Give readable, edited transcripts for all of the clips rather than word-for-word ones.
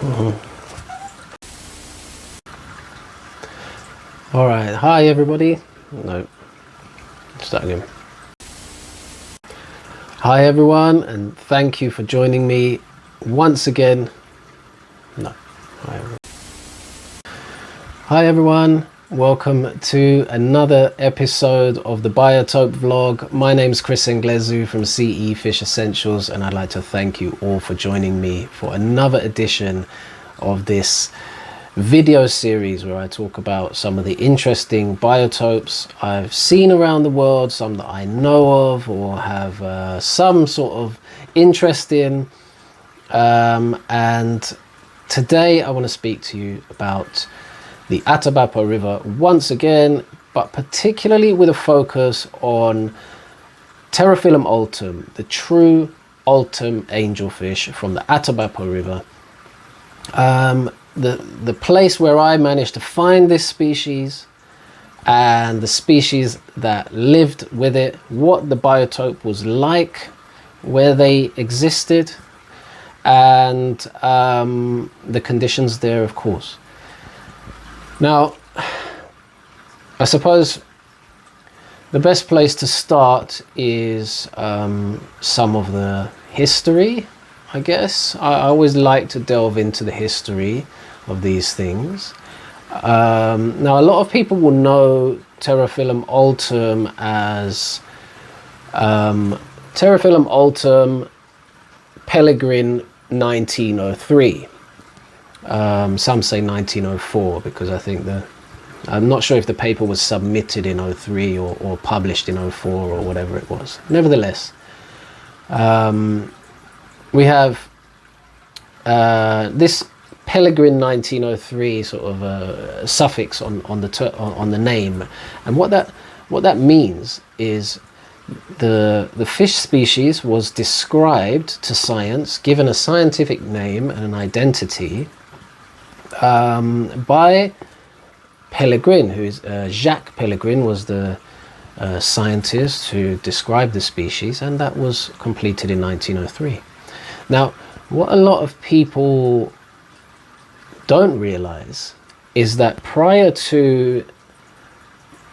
All right, hi everybody. No, start again. Hi everyone, and thank you for joining me once again. No, hi everyone. Welcome to another episode of the Biotope vlog. My name's Chris Englezu from CE Fish Essentials, and I'd like to thank you all for joining me for another edition of this video series where I talk about some of the interesting biotopes I've seen around the world, some that I know of or have some sort of interest in. And today I want to speak to you about the Atabapo River once again, but particularly with a focus on Terrafillum altum, the true Altum angelfish from the Atabapo River. The place where I managed to find this species and the species that lived with it, what the biotope was like, where they existed, and the conditions there, of course. Now, I suppose the best place to start is some of the history, I guess. I always like to delve into the history of these things. Now, a lot of people will know Terrafillum altum as Terrafillum altum Pellegrin 1903. Some say 1904 because I think I'm not sure if the paper was submitted in 03 or published in 04 or whatever it was. Nevertheless, we have this Pellegrin 1903 sort of suffix on the name, and what that means is the fish species was described to science, given a scientific name and an identity by Pellegrin, who is Jacques Pellegrin was the scientist who described the species, and that was completed in 1903. Now, what a lot of people don't realize is that prior to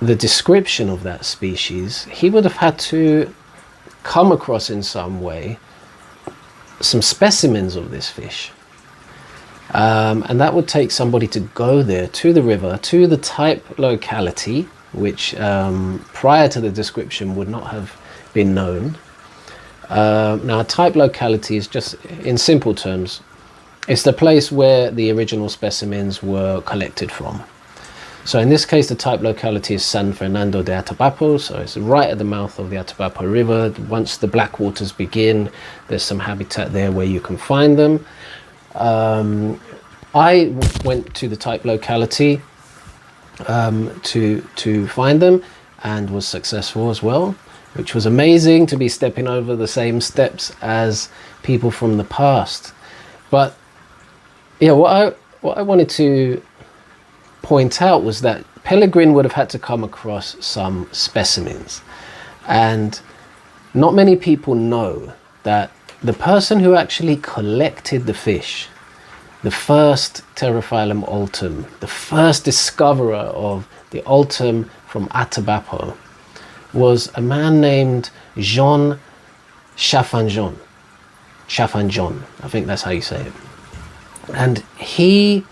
the description of that species, he would have had to come across in some way some specimens of this fish. And that would take somebody to go there to the river, to the type locality, which prior to the description would not have been known. Now, a type locality is just, in simple terms, it's the place where the original specimens were collected from. So in this case, the type locality is San Fernando de Atabapo, so it's right at the mouth of the Atabapo River. Once the black waters begin, there's some habitat there where you can find them. I went to the type locality to find them and was successful as well, which was amazing to be stepping over the same steps as people from the past. But yeah, what I wanted to point out was that Pellegrin would have had to come across some specimens, and not many people know that the person who actually collected the fish, the first Terrafillum altum, the first discoverer of the altum from Atabapo, was a man named Jean Chaffanjon. Chaffanjon, I think that's how you say it. And he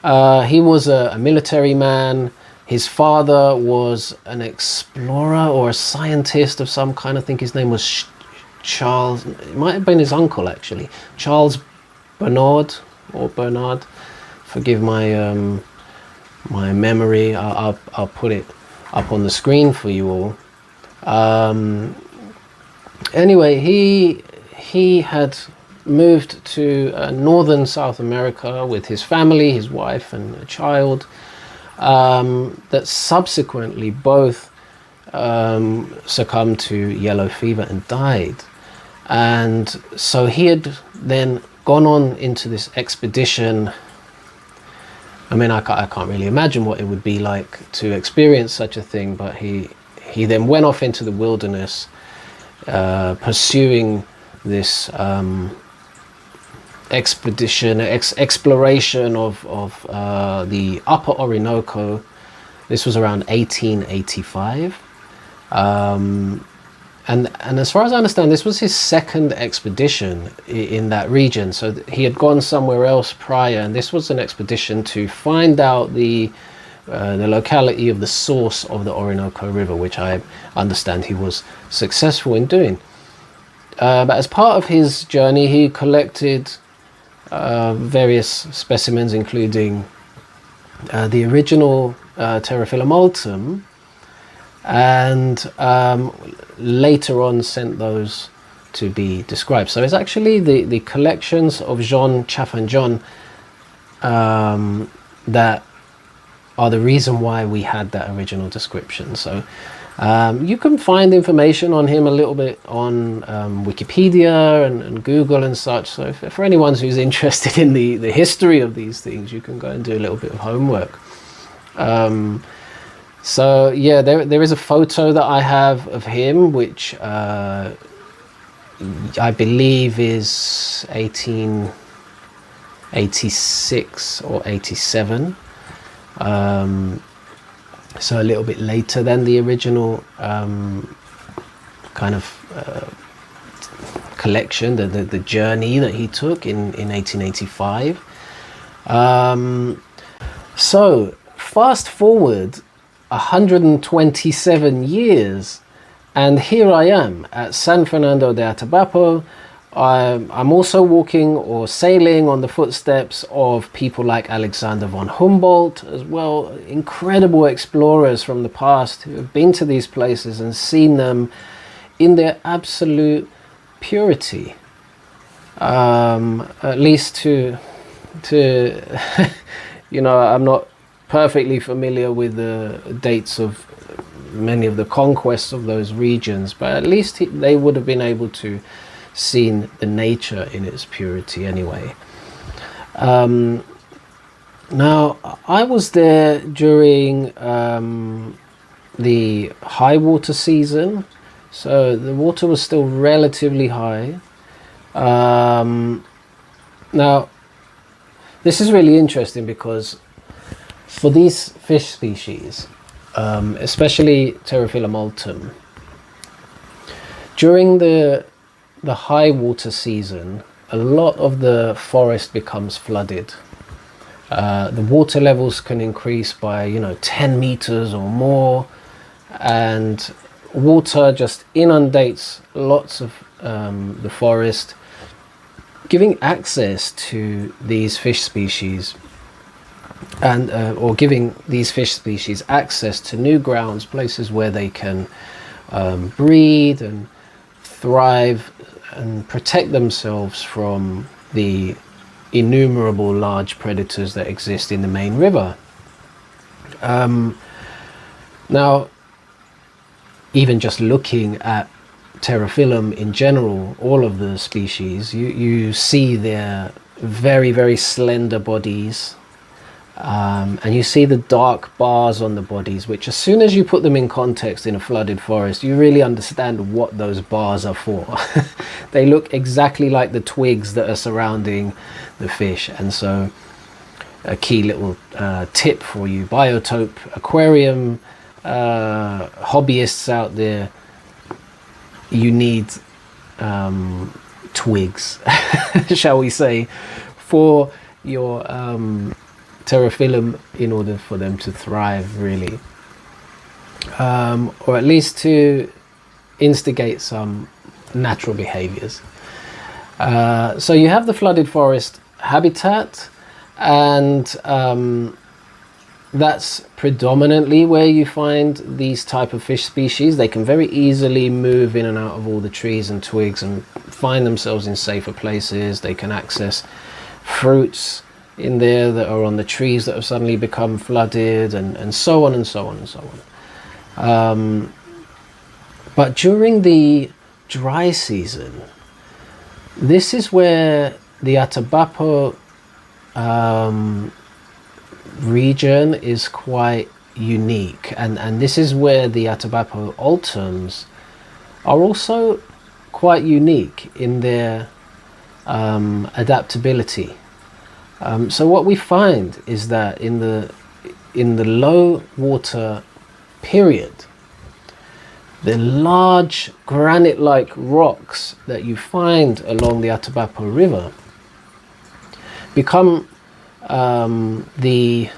was a military man. His father was an explorer or a scientist of some kind. I think his name was Charles. It might have been his uncle, actually. Charles Bernard or Bernard. Forgive my my memory. I'll put it up on the screen for you all. Anyway, he had moved to northern South America with his family, his wife and a child, that subsequently both succumbed to yellow fever and died. And so he had then gone on into this expedition. I mean, I can't really imagine what it would be like to experience such a thing, but he then went off into the wilderness, pursuing this exploration of the Upper Orinoco. This was around 1885. And as far as I understand, this was his second expedition in that region. So he had gone somewhere else prior, and this was an expedition to find out the locality of the source of the Orinoco River, which I understand he was successful in doing. But as part of his journey, he collected various specimens, including the original Terrafillum Altum, and later on sent those to be described. So it's actually the collections of Jean Chaffanjon that are the reason why we had that original description. So you can find information on him a little bit on Wikipedia and Google and such. So for anyone who's interested in the history of these things, you can go and do a little bit of homework. So yeah, there is a photo that I have of him, which I believe is 1886 or 87. So a little bit later than the original kind of collection, the journey that he took in 1885. So fast forward 127 years, and here I am at San Fernando de Atabapo. I'm also walking or sailing on the footsteps of people like Alexander von Humboldt as well, incredible explorers from the past who have been to these places and seen them in their absolute purity. At least to you know, I'm not perfectly familiar with the dates of many of the conquests of those regions, but at least they would have been able to seen the nature in its purity anyway. Now, I was there during the high water season, so the water was still relatively high. Now, this is really interesting because for these fish species, especially Terrafillum altum, during the high water season, a lot of the forest becomes flooded. The water levels can increase by 10 meters or more, and water just inundates lots of the forest, giving access to these fish species and or giving these fish species access to new grounds, places where they can breed and thrive and protect themselves from the innumerable large predators that exist in the main river. Now, even just looking at Terrafillum in general, all of the species, you see their very, very slender bodies, and you see the dark bars on the bodies, which as soon as you put them in context in a flooded forest, you really understand what those bars are for. They look exactly like the twigs that are surrounding the fish. And so a key little tip for you Biotope aquarium hobbyists out there: you need twigs, shall we say, for your Terrafillum in order for them to thrive, really, or at least to instigate some natural behaviors. So you have the flooded forest habitat, and that's predominantly where you find these type of fish species. They can very easily move in and out of all the trees and twigs and find themselves in safer places. They can access fruits in there that are on the trees that have suddenly become flooded, and so on and so on and so on. But during the dry season, this is where the Atabapo region is quite unique, and this is where the Atabapo altums are also quite unique in their adaptability. So what we find is that in the low water period, the large granite-like rocks that you find along the Atabapo River become the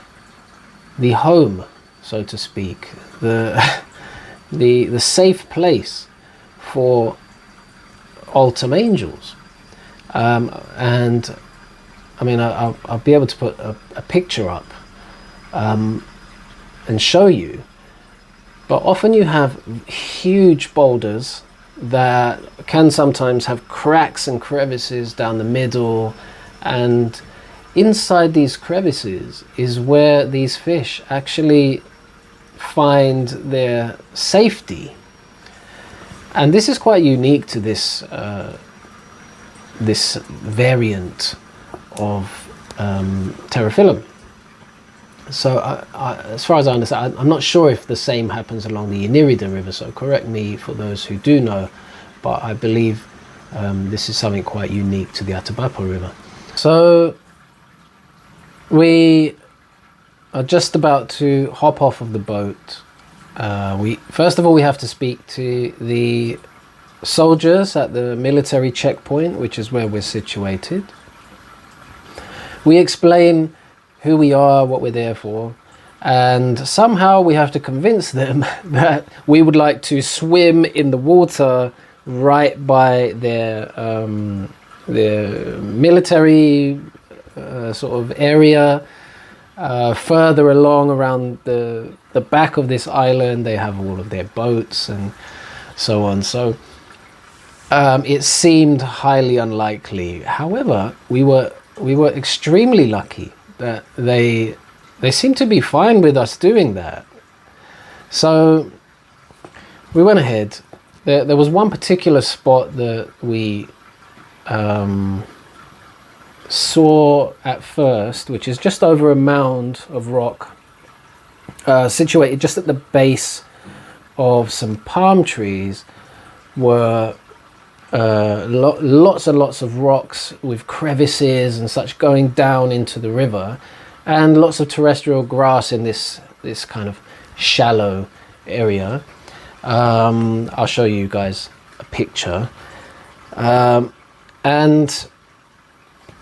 home, so to speak, the safe place for Altum angels. And I mean, I'll be able to put a picture up and show you. But often you have huge boulders that can sometimes have cracks and crevices down the middle, and inside these crevices is where these fish actually find their safety. And this is quite unique to this this variant of Terrafillum. So as far as I understand, I'm not sure if the same happens along the Inírida River, so correct me for those who do know, but I believe this is something quite unique to the Atabapo River. So we are just about to hop off of the boat. First of all, we have to speak to the soldiers at the military checkpoint, which is where we're situated. We explain who we are, what we're there for, and somehow we have to convince them that we would like to swim in the water right by their military sort of area. Further along around the back of this island, they have all of their boats and so on. So it seemed highly unlikely. However, we were extremely lucky that they seemed to be fine with us doing that. So we went ahead. There was one particular spot that we saw at first, which is just over a mound of rock, situated just at the base of some palm trees, were lots and lots of rocks with crevices and such going down into the river, and lots of terrestrial grass in this kind of shallow area. I'll show you guys a picture. And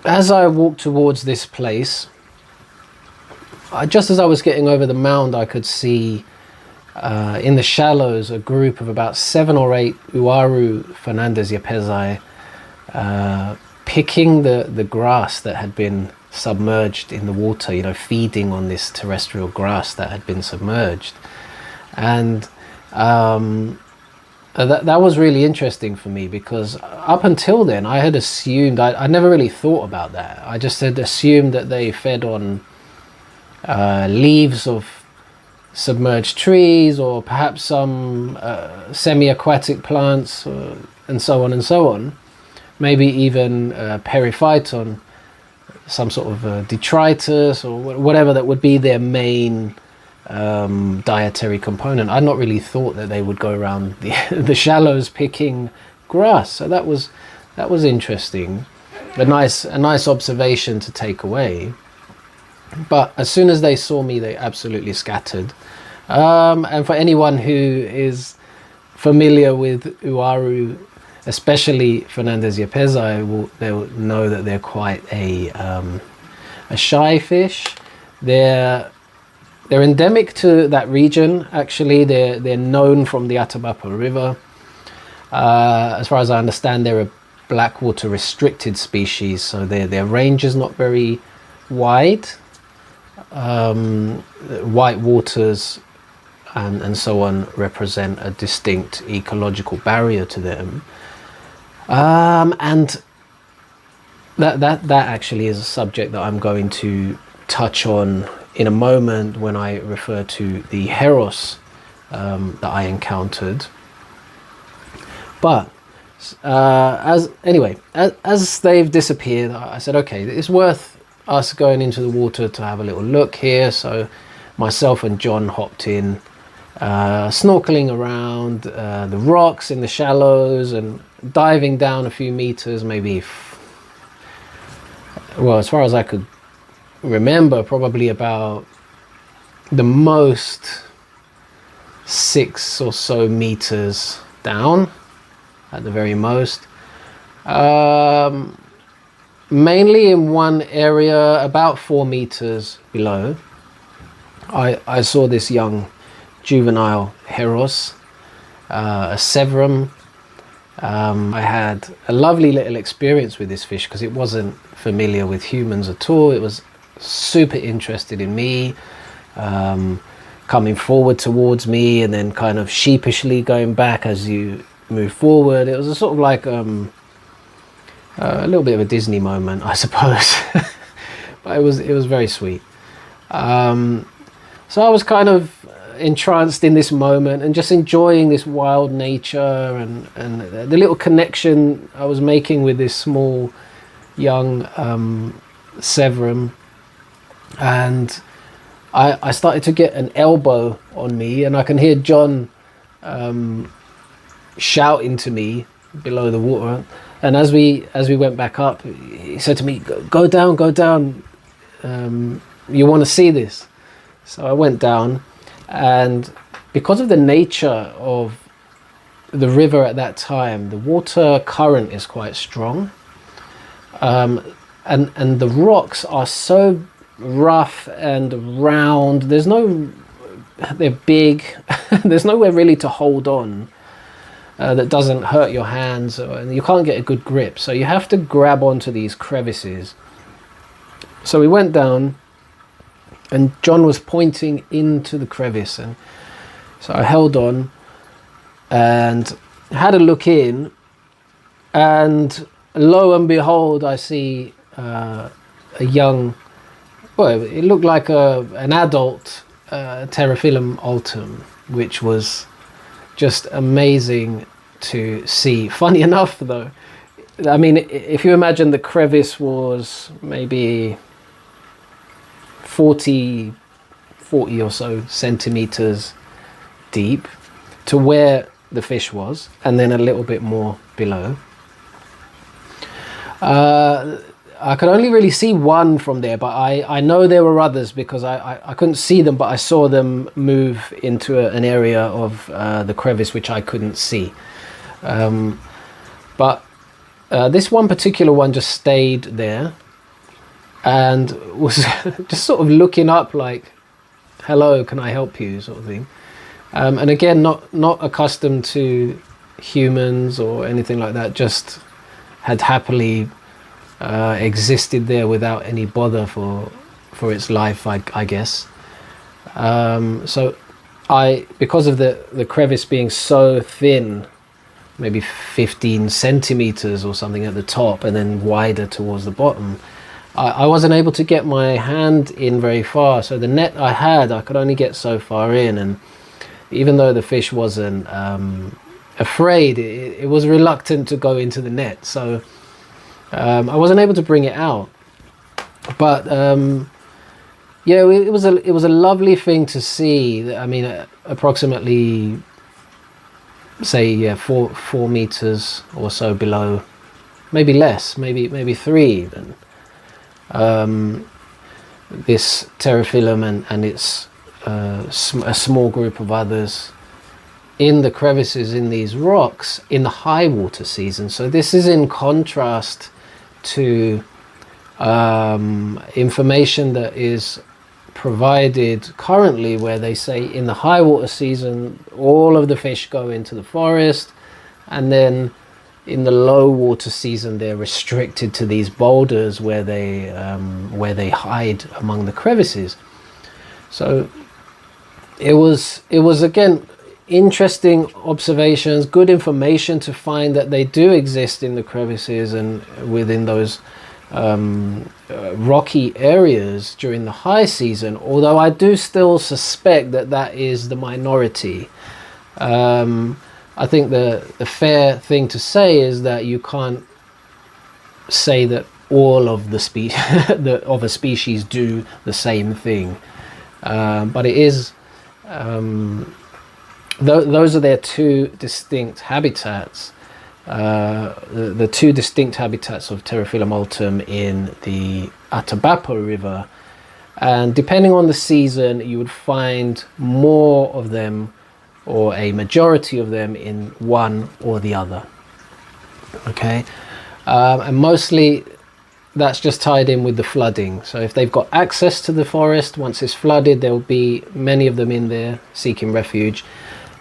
as I walked towards this place, just as I was getting over the mound, I could see in the shallows a group of about 7 or 8 Uaru Fernandez-Yapezai picking the grass that had been submerged in the water, you know, feeding on this terrestrial grass that had been submerged. And that was really interesting for me, because up until then I had assumed, I never really thought about that. I just had assumed that they fed on leaves of submerged trees, or perhaps some semi-aquatic plants, and so on and so on. Maybe even periphyton, some sort of detritus, or whatever that would be their main dietary component. I'd not really thought that they would go around the shallows picking grass. So that was interesting, a nice observation to take away. But as soon as they saw me, they absolutely scattered. And for anyone who is familiar with Uaru, especially Fernandez-Yapezai, they'll know that they're quite a shy fish. They're endemic to that region. Actually, they're known from the Atabapo River. As far as I understand, they're a blackwater restricted species, so their range is not very wide. White waters and so on represent a distinct ecological barrier to them. And that actually is a subject that I'm going to touch on in a moment when I refer to the heros that I encountered. But as they've disappeared, I said, okay, it's worth us going into the water to have a little look here. So myself and John hopped in, snorkeling around the rocks in the shallows and diving down a few meters, maybe well, as far as I could remember, probably about the most 6 or so meters down at the very most. Mainly in one area about 4 meters below, I saw this young juvenile heros, a Severum. I had a lovely little experience with this fish because it wasn't familiar with humans at all. It was super interested in me, coming forward towards me and then kind of sheepishly going back as you move forward. It was a sort of like a little bit of a Disney moment, I suppose. But it was very sweet. So I was kind of entranced in this moment and just enjoying this wild nature and the little connection I was making with this small young Severum. And I started to get an elbow on me, and I can hear John shouting to me below the water. And as we went back up, he said to me, go down, go down. You want to see this? So I went down, and because of the nature of the river at that time, the water current is quite strong. And the rocks are so rough and round. They're big. There's nowhere really to hold on that doesn't hurt your hands, and you can't get a good grip. So you have to grab onto these crevices. So we went down, and John was pointing into the crevice, and so I held on and had a look in, and lo and behold, I see a young, well, it looked like an adult Terrafillum Altum, which was just amazing to see. Funny enough, though, I mean, if you imagine the crevice was maybe 40 or so centimeters deep to where the fish was, and then a little bit more below. I could only really see one from there, but I know there were others because I couldn't see them, but I saw them move into an area of the crevice which I couldn't see. But this one particular one just stayed there and was just sort of looking up like, hello, can I help you, sort of thing. And again, not accustomed to humans or anything like that, just had happily existed there without any bother for its life, I guess. So because of the crevice being so thin, maybe 15 centimeters or something at the top and then wider towards the bottom, I wasn't able to get my hand in very far. So the net I could only get so far in, and even though the fish wasn't afraid, it was reluctant to go into the net. So I wasn't able to bring it out. But yeah, it was a lovely thing to see. I mean, approximately, say, yeah, 4 meters or so below, maybe less, maybe 3 even. This Terrafillum and its a small group of others in the crevices in these rocks in the high water season. So this is in contrast to information that is provided currently, where they say in the high water season all of the fish go into the forest, and then in the low water season they're restricted to these boulders where they hide among the crevices. So it was again interesting observations, good information to find that they do exist in the crevices and within those rocky areas during the high season, although I do still suspect that is the minority. I think the fair thing to say is that you can't say that all of the species of a species do the same thing, but it is those are their two distinct habitats, the two distinct habitats of Terrafillum altum in the Atabapo River, and depending on the season you would find more of them or a majority of them in one or the other. Okay, and mostly that's just tied in with the flooding. So if they've got access to the forest, once it's flooded, there'll be many of them in there seeking refuge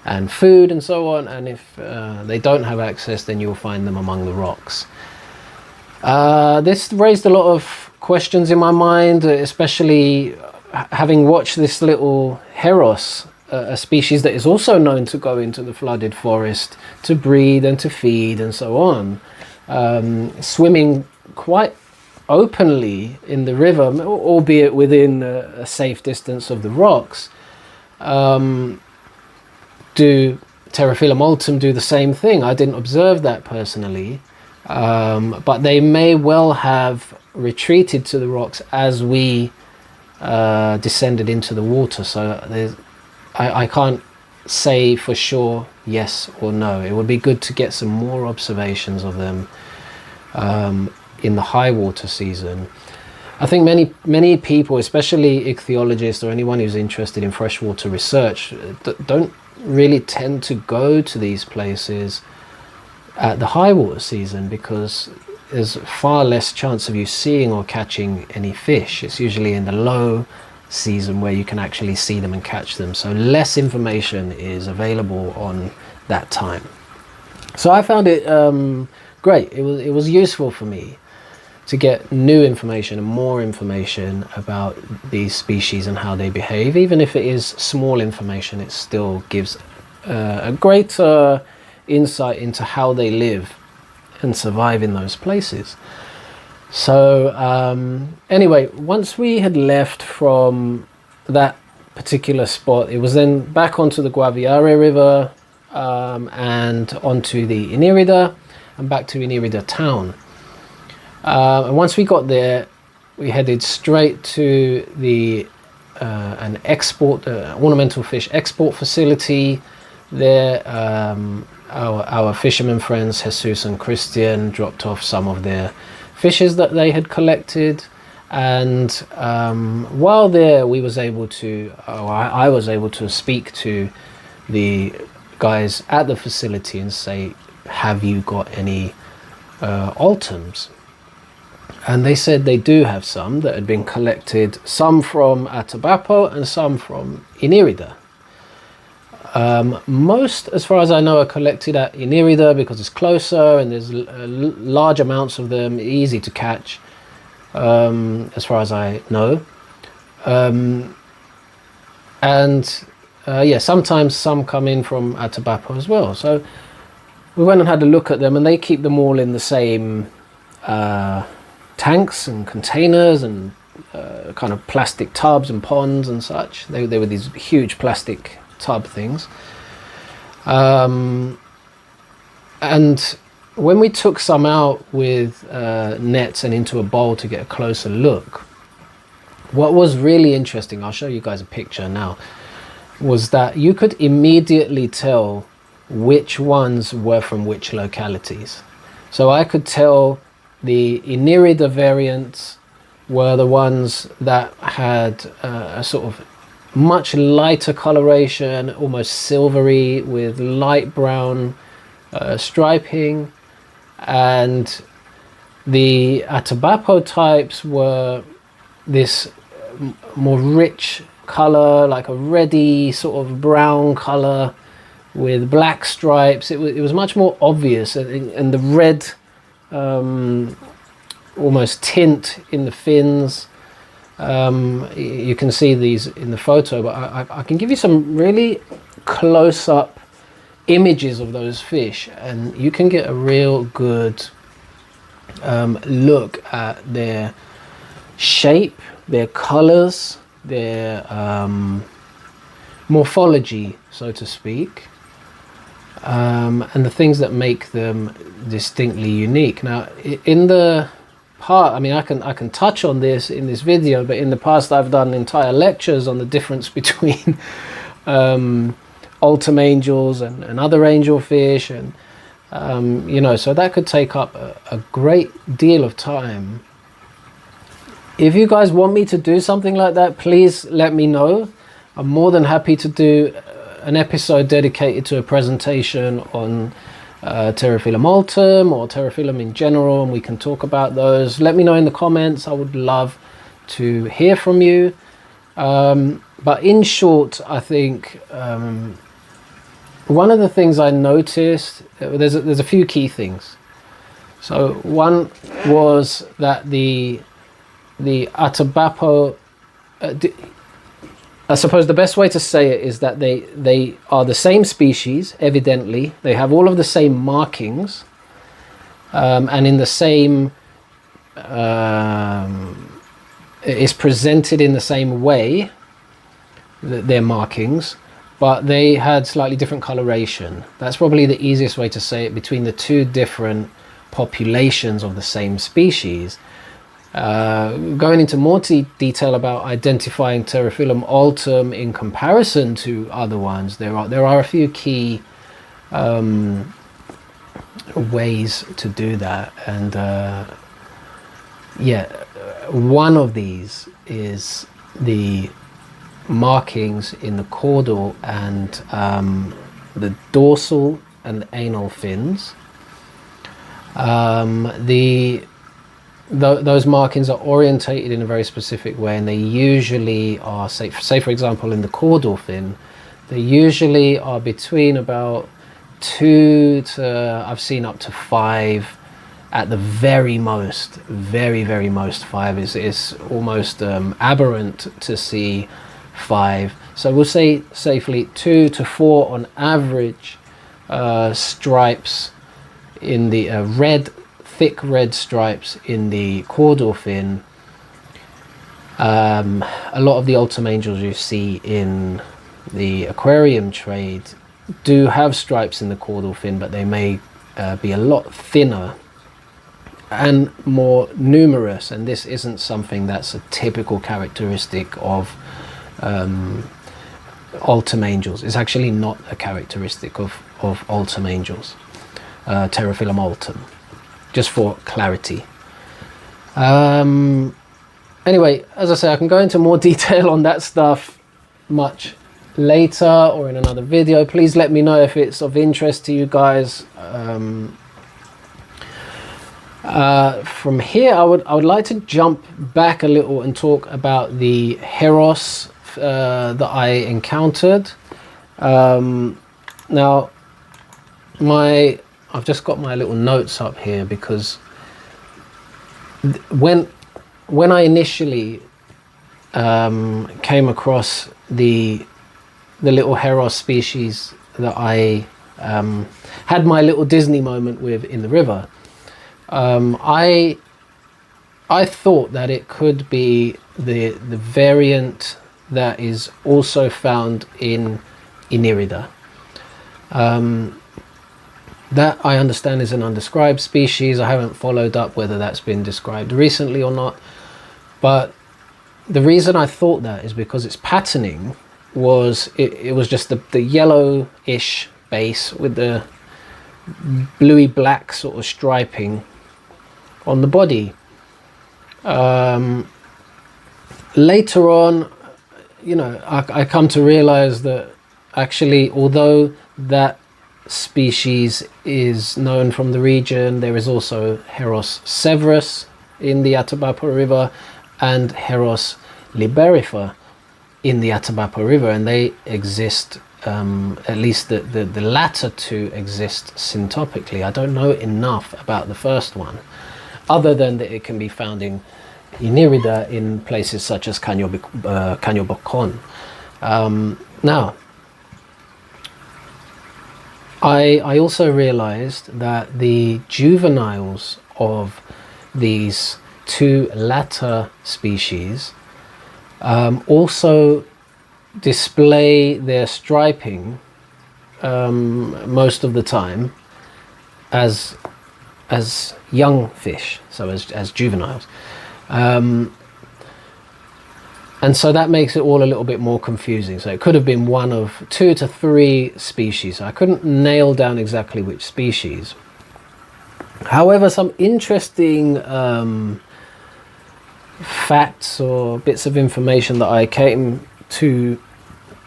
and food and so on. And if they don't have access, then you'll find them among the rocks. This raised a lot of questions in my mind, especially having watched this little heros, a species that is also known to go into the flooded forest to breed and to feed and so on, swimming quite openly in the river, albeit within a safe distance of the rocks. Do Terrafillum altum do the same thing? I didn't observe that personally, but they may well have retreated to the rocks as we descended into the water. So I can't say for sure yes or no. It would be good to get some more observations of them in the high water season. I think many people, especially ichthyologists or anyone who's interested in freshwater research, don't really tend to go to these places at the high water season because there's far less chance of you seeing or catching any fish. It's usually in the low season where you can actually see them and catch them, so less information is available on that time. So I found it great. It was useful for me to get new information and more information about these species and how they behave. Even if it is small information, it still gives a great insight into how they live and survive in those places. So anyway, once we had left from that particular spot, it was then back onto the Guaviare River and onto the Inírida and back to Inírida town. And once we got there, we headed straight to the an export ornamental fish export facility there. Our fishermen friends Jesus and Christian dropped off some of their fishes that they had collected, and while there we was able to I was able to speak to the guys at the facility and say, have you got any altums? And they said they do have some that had been collected, some from Atabapo and some from Inírida. Most, as far as I know, are collected at Inírida because it's closer and there's large amounts of them, easy to catch, as far as I know. Yeah, sometimes some come in from Atabapo as well. So we went and had a look at them, and they keep them all in the same tanks and containers and kind of plastic tubs and ponds and such. They were these huge plastic tub things. And when we took some out with nets and into a bowl to get a closer look, what was really interesting, I'll show you guys a picture now, was that you could immediately tell which ones were from which localities. So I could tell the Inírida variants were the ones that had a sort of much lighter coloration, almost silvery with light brown striping, and the Atabapo types were this more rich color, like a reddy sort of brown color with black stripes. It was much more obvious, and the red almost tint in the fins. You can see these in the photo, but I can give you some really close-up images of those fish, and you can get a real good look at their shape, their colors, their morphology, so to speak, and the things that make them distinctly unique. Now, in the part, I mean, I can touch on this in this video, but in the past I've done entire lectures on the difference between Altum angels and other angelfish, and You know, so that could take up a great deal of time. If you guys want me to do something like that, please let me know. I'm more than happy to do an episode dedicated to a presentation on Terrafillum Altum or Terrafillum in general, and we can talk about those. Let me know in the comments. I would love to hear from you. But in short, I think one of the things I noticed, there's a few key things. So one was that the Atabapo, I suppose the best way to say it is that they are the same species, evidently. They have all of the same markings, and in the same, it's presented in the same way, their markings, but they had slightly different coloration. That's probably the easiest way to say it, between the two different populations of the same species. Going into more detail about identifying Terrafillum altum in comparison to other ones, there are a few key ways to do that, and yeah, one of these is the markings in the caudal and the dorsal and anal fins. Those markings are orientated in a very specific way, and they usually are, say for example in the caudal fin, they usually are between about 2 to, I've seen up to 5 at the very most. Very most 5 is almost aberrant to see 5. So we'll say safely 2 to 4 on average stripes in the thick red stripes in the caudal fin. A lot of the Altum angels you see in the aquarium trade do have stripes in the caudal fin, but they may be a lot thinner and more numerous, and this isn't something that's a typical characteristic of Altum angels. It's actually not a characteristic of Altum angels, Terrafillum altum, just for clarity. Anyway, as I say, I can go into more detail on that stuff much later or in another video. Please let me know if it's of interest to you guys. From here, I would like to jump back a little and talk about the Heros that I encountered. Now, I've just got my little notes up here, because when I initially came across the little Heros species that I had my little Disney moment with in the river, I thought that it could be the variant that is also found in Inírida. That I understand is an undescribed species. I haven't followed up whether that's been described recently or not, but the reason I thought that is because its patterning was, it was just the yellowish base with the bluey black sort of striping on the body. Later on, you know, I come to realize that actually, although that species is known from the region, there is also Heros severus in the Atabapo River and Heros liberifier in the Atabapo River, and they exist, at least the latter two exist syntopically. I don't know enough about the first one, other than that it can be found in Inírida in places such as Caño Bocón. Now, I also realized that the juveniles of these two latter species also display their striping most of the time as young fish, so as juveniles. And so that makes it all a little bit more confusing. So it could have been one of 2 to 3 species. I couldn't nail down exactly which species, However, some interesting facts or bits of information that I came to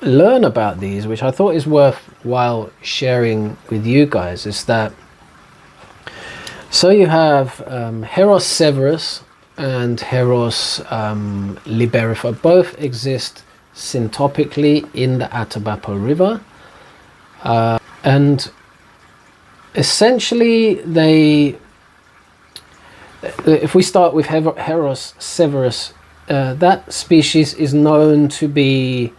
learn about these, which I thought is worthwhile sharing with you guys, is that so you have Heros severus and Heros liberifer both exist syntopically in the Atabapo River, and essentially if we start with Heros severus, that species is known to be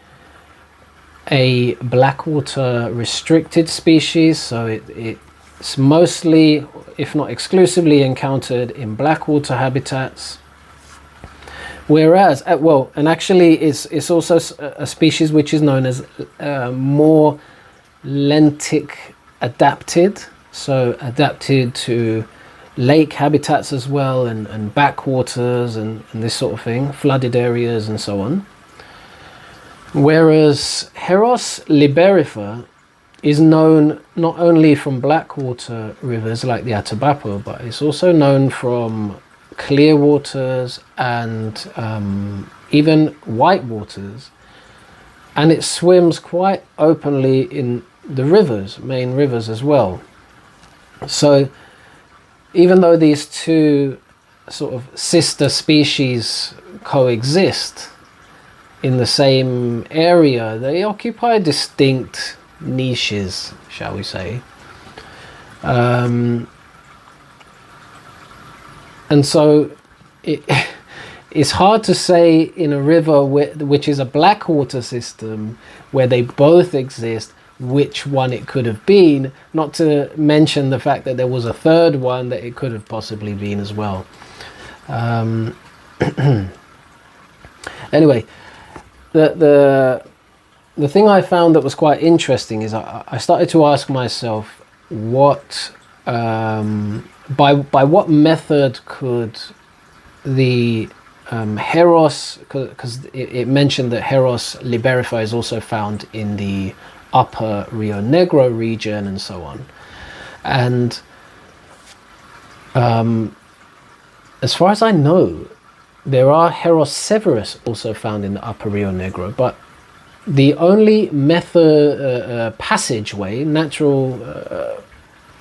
a blackwater restricted species, so it's mostly, if not exclusively, encountered in blackwater habitats. Whereas, and actually it's also a species which is known as more lentic adapted, so adapted to lake habitats as well, and backwaters and this sort of thing, flooded areas and so on. Whereas Heros liberifer is known not only from blackwater rivers like the Atabapo, but it's also known from clear waters and even white waters, and it swims quite openly in the rivers, main rivers as well. So even though these two sort of sister species coexist in the same area, they occupy distinct niches, shall we say. And so it's hard to say in a river which is a blackwater system where they both exist, which one it could have been, not to mention the fact that there was a third one that it could have possibly been as well. Anyway, the thing I found that was quite interesting is I started to ask myself what by what method could the Heros, because it mentioned that Heros liberifer is also found in the Upper Rio Negro region and so on, and as far as I know, there are Heros severus also found in the Upper Rio Negro, but the only passageway, natural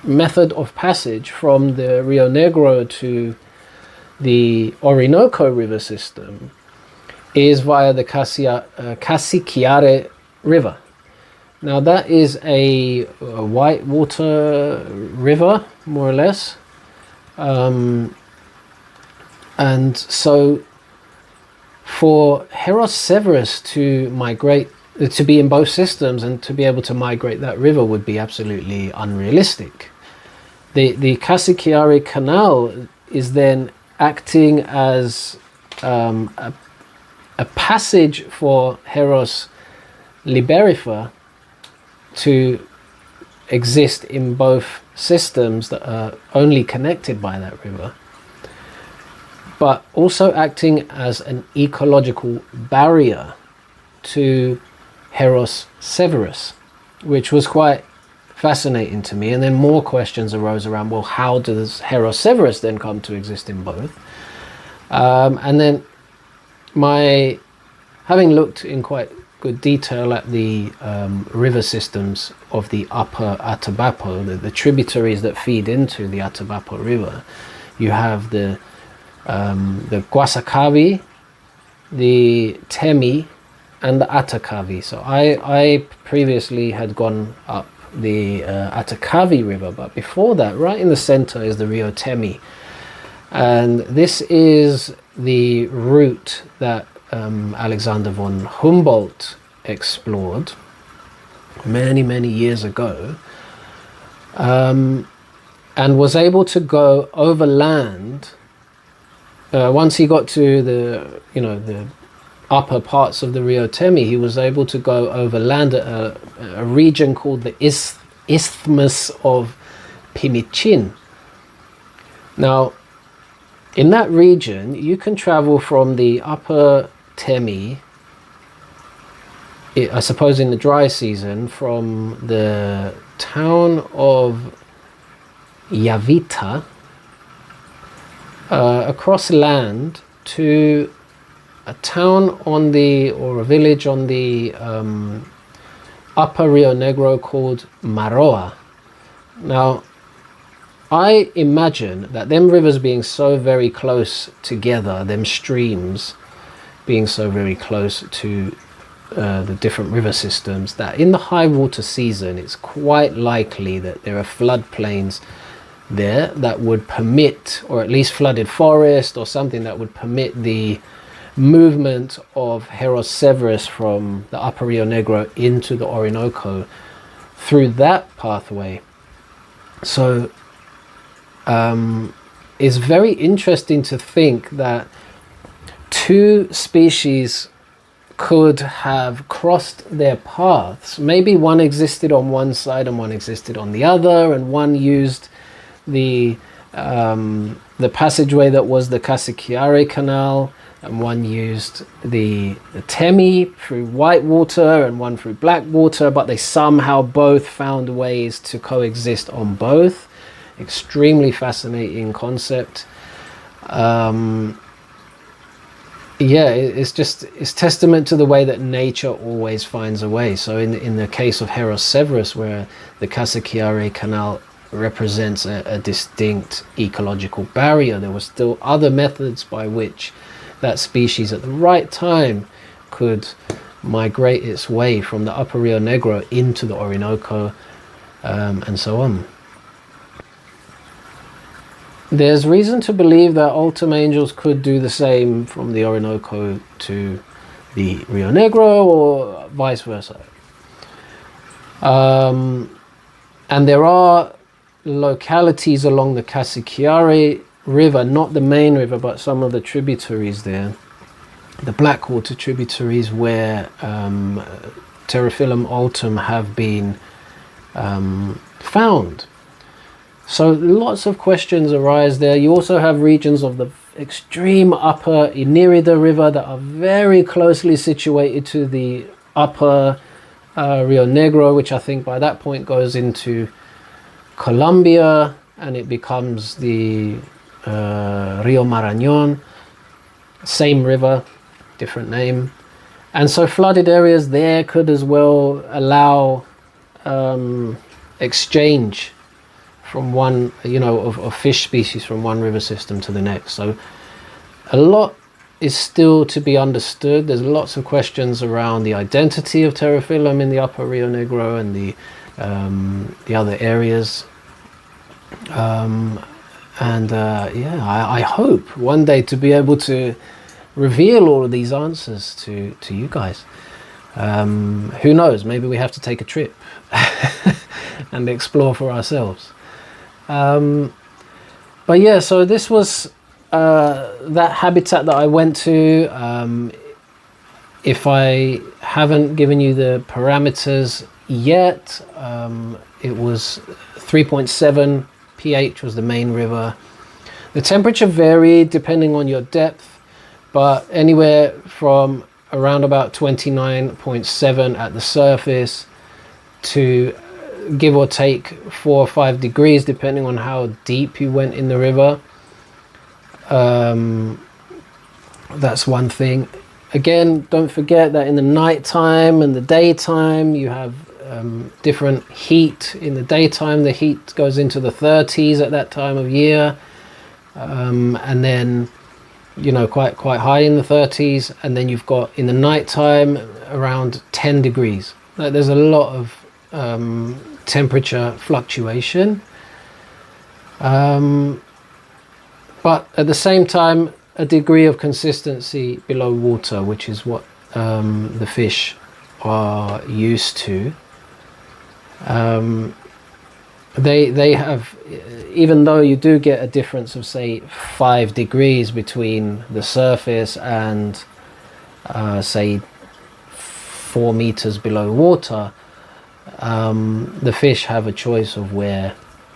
method of passage from the Rio Negro to the Orinoco River system is via the Casiquiare River. Now that is a white water river, more or less, and so for Heros severus to migrate, to be in both systems and to be able to migrate that river would be absolutely unrealistic. The Casiquiare Canal is then acting as a passage for Heros liberifer to exist in both systems that are only connected by that river, but also acting as an ecological barrier to Heros severus, which was quite fascinating to me. And then more questions arose around, well, how does Heros severus then come to exist in both? And then having looked in quite good detail at the river systems of the Upper Atabapo, the tributaries that feed into the Atabapo River, you have the Guasacavi, the Temi, and the Atacavi. So I previously had gone up the Atacavi River, but before that, right in the center, is the Rio Temi, and this is the route that Alexander von Humboldt explored many years ago, and was able to go overland. Once he got to the upper parts of the Rio Temi, he was able to go overland a region called the Isthmus of Pimichin. Now, in that region, you can travel from the Upper Temi, I suppose in the dry season, from the town of Yavita, across land to a town on the, or a village on the Upper Rio Negro called Maroa. Now, I imagine that them rivers being so very close together, them streams being so very close to the different river systems, that in the high water season it's quite likely that there are floodplains there that would permit, or at least flooded forest or something that would permit the movement of Severus from the Upper Rio Negro into the Orinoco through that pathway. So it's very interesting to think that two species could have crossed their paths. Maybe one existed on one side and one existed on the other, and one used the passageway that was the Casiquiare Canal, and one used the Temi through white water and one through black water, but they somehow both found ways to coexist on both. Extremely fascinating concept. Yeah, it's testament to the way that nature always finds a way. So in the case of Severus, where the Casiquiare Canal represents a distinct ecological barrier, there were still other methods by which that species at the right time could migrate its way from the Upper Rio Negro into the Orinoco, and so on. There's reason to believe that Altum angels could do the same from the Orinoco to the Rio Negro, or vice versa. And there are localities along the Casiquiare River, not the main river, but some of the tributaries there, the Blackwater tributaries, where Terrafillum Altum have been found. So lots of questions arise there. You also have regions of the extreme upper Inírida River that are very closely situated to the upper Rio Negro, which I think by that point goes into Colombia, and it becomes the Rio Marañón, same river, different name. And so flooded areas there could as well allow exchange from one, of fish species from one river system to the next. So a lot is still to be understood. There's lots of questions around the identity of Terrafillum in the Upper Rio Negro and the other areas. I hope one day to be able to reveal all of these answers to you guys. Who knows, maybe we have to take a trip and explore for ourselves. But yeah, so this was that habitat that I went to. If I haven't given you the parameters yet, it was 3.7 pH was the main river. The temperature varied depending on your depth, but anywhere from around about 29.7 at the surface to give or take 4 or 5 degrees depending on how deep you went in the river. That's one thing. Again, don't forget that in the nighttime and the daytime you have different heat. In the daytime the heat goes into the 30s at that time of year, and then quite high in the 30s, and then you've got in the nighttime around 10 degrees. There's a lot of temperature fluctuation, but at the same time a degree of consistency below water, which is what the fish are used to. They have, even though you do get a difference of say 5 degrees between the surface and say 4 meters below water, the fish have a choice of where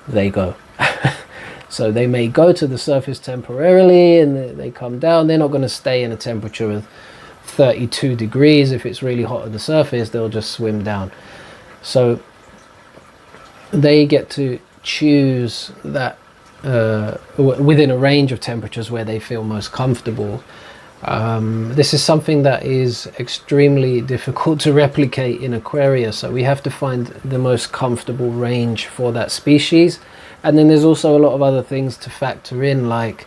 they go. So they may go to the surface temporarily and they come down. They're not going to stay in a temperature of 32 degrees. If it's really hot at the surface, they'll just swim down. So they get to choose that within a range of temperatures where they feel most comfortable. This is something that is extremely difficult to replicate in aquaria, so we have to find the most comfortable range for that species. And then there's also a lot of other things to factor in, like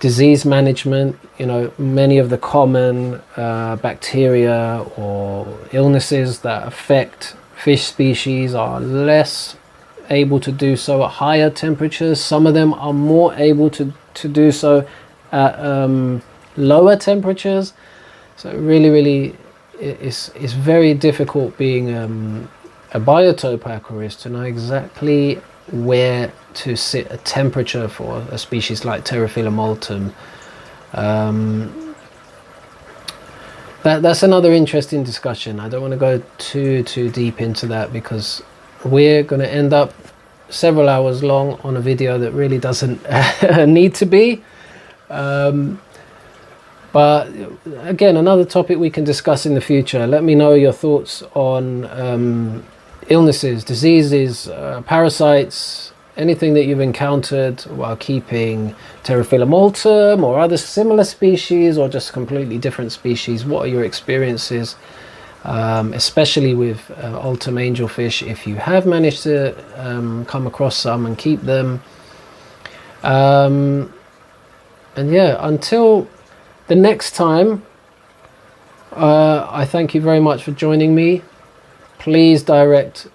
disease management. You know, many of the common bacteria or illnesses that affect fish species are less able to do so at higher temperatures. Some of them are more able to do so at lower temperatures. So really it's very difficult being a biotope aquarist to know exactly where to sit a temperature for a species like Terrafillum altum. That's another interesting discussion. I don't want to go too deep into that, because we're going to end up several hours long on a video that really doesn't need to be. But again, another topic we can discuss in the future. Let me know your thoughts on illnesses, diseases, parasites, anything that you've encountered while keeping Terrafillum altum or other similar species, or just completely different species. What are your experiences, especially with altum angelfish, if you have managed to come across some and keep them. And yeah, until the next time, I thank you very much for joining me. Please direct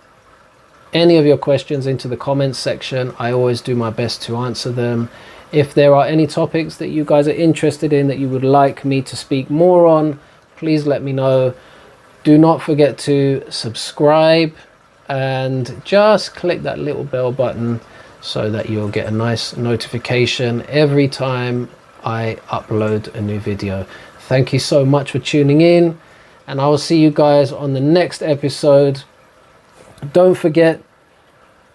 any of your questions into the comments section. I always do my best to answer them. If there are any topics that you guys are interested in that you would like me to speak more on, please let me know. Do not forget to subscribe and just click that little bell button so that you'll get a nice notification every time I upload a new video. Thank you so much for tuning in, and I will see you guys on the next episode. Don't forget,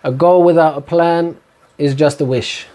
a goal without a plan is just a wish.